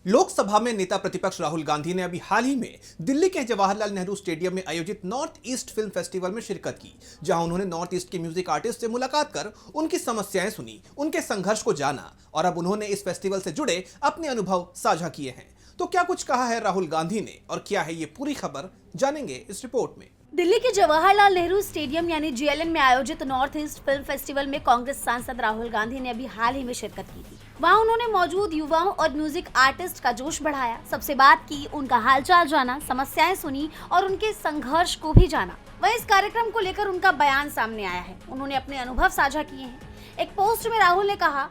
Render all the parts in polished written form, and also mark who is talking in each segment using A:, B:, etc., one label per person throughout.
A: लोकसभा में नेता प्रतिपक्ष राहुल गांधी ने अभी हाल ही में दिल्ली के जवाहरलाल नेहरू स्टेडियम में आयोजित नॉर्थ ईस्ट फिल्म फेस्टिवल में शिरकत की, जहां उन्होंने नॉर्थ ईस्ट के म्यूजिक आर्टिस्ट से मुलाकात कर उनकी समस्याएं सुनी, उनके संघर्ष को जाना और अब उन्होंने इस फेस्टिवल से जुड़े अपने अनुभव साझा किए हैं। तो क्या कुछ कहा है राहुल गांधी ने और क्या है ये पूरी खबर, जानेंगे इस रिपोर्ट में।
B: दिल्ली के जवाहरलाल नेहरू स्टेडियम यानी जेएलएन में आयोजित नॉर्थ ईस्ट फिल्म फेस्टिवल में कांग्रेस सांसद राहुल गांधी ने अभी हाल ही में शिरकत की थी। वहां उन्होंने मौजूद युवाओं और म्यूजिक आर्टिस्ट का जोश बढ़ाया, सबसे बात की, उनका हालचाल जाना, समस्याएं सुनी और उनके संघर्ष को भी जाना। वहीं इस कार्यक्रम को लेकर उनका बयान सामने आया है, उन्होंने अपने अनुभव साझा किए हैं। एक पोस्ट में राहुल ने कहा,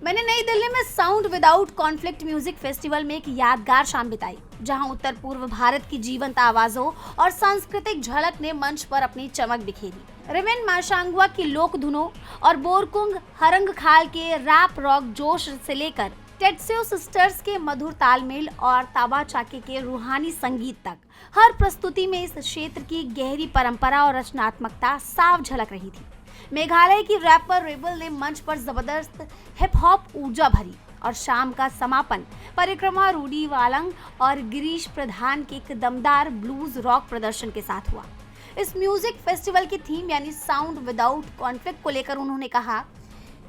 B: मैंने नई दिल्ली में sound without conflict music festival में एक यादगार शाम बिताई, जहां उत्तर पूर्व भारत की जीवंत आवाजों और सांस्कृतिक झलक ने मंच पर अपनी चमक बिखेरी। रिमेन माशांगवा की लोक धुनों और बोरकुंग हरंग खाल के रैप रॉक जोश से लेकर टेट्सेओ सिस्टर्स के मधुर तालमेल और ताबा चाके के रूहानी संगीत तक, हर प्रस्तुति में इस क्षेत्र की गहरी परंपरा और रचनात्मकता साफ झलक रही थी। मेघालय की रैपर रेबल ने मंच पर जबरदस्त हिप हॉप ऊर्जा भरी और शाम का समापन परिक्रमा रूडी वालंग और गिरीश प्रधान के एक दमदार ब्लूज रॉक प्रदर्शन के साथ हुआ। इस म्यूजिक फेस्टिवल की थीम यानी साउंड विदाउट कॉन्फ्लिक्ट को लेकर उन्होंने कहा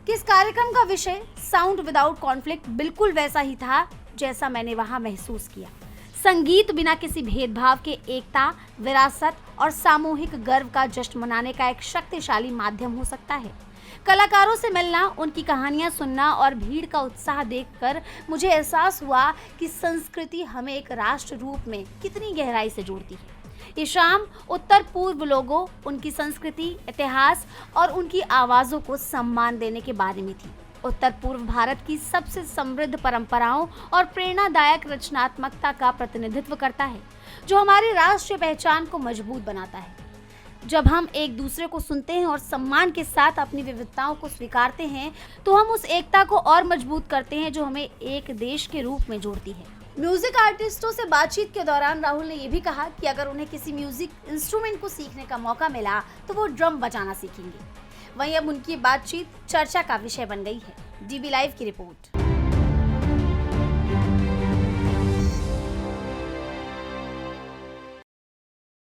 B: कि इस कार्यक्रम का विषय साउंड विदाउट कॉन्फ्लिक्ट बिल्कुल वैसा ही था जैसा मैंने वहां महसूस किया। संगीत बिना किसी भेदभाव के एकता, विरासत और सामूहिक गर्व का जश्न मनाने का एक शक्तिशाली माध्यम हो सकता है। कलाकारों से मिलना, उनकी कहानियां सुनना और भीड़ का उत्साह देखकर मुझे एहसास हुआ कि संस्कृति हमें एक राष्ट्र रूप में कितनी गहराई से जोड़ती है। ये शाम उत्तर पूर्व लोगों, उनकी संस्कृति, इतिहास और उनकी आवाज़ों को सम्मान देने के बारे में थी। उत्तर पूर्व भारत की सबसे समृद्ध परंपराओं और प्रेरणादायक रचनात्मकता का प्रतिनिधित्व करता है, जो हमारी राष्ट्रीय पहचान को मजबूत बनाता है। जब हम एक दूसरे को सुनते हैं और सम्मान के साथ अपनी विविधताओं को स्वीकारते हैं, तो हम उस एकता को और मजबूत करते हैं जो हमें एक देश के रूप में जोड़ती है। म्यूजिक आर्टिस्टों से बातचीत के दौरान राहुल ने यह भी कहा कि अगर उन्हें किसी म्यूजिक इंस्ट्रूमेंट को सीखने का मौका मिला तो वो ड्रम बजाना सीखेंगे। वहीं अब उनकी बातचीत चर्चा का विषय बन गई है। डीबी लाइव की रिपोर्ट।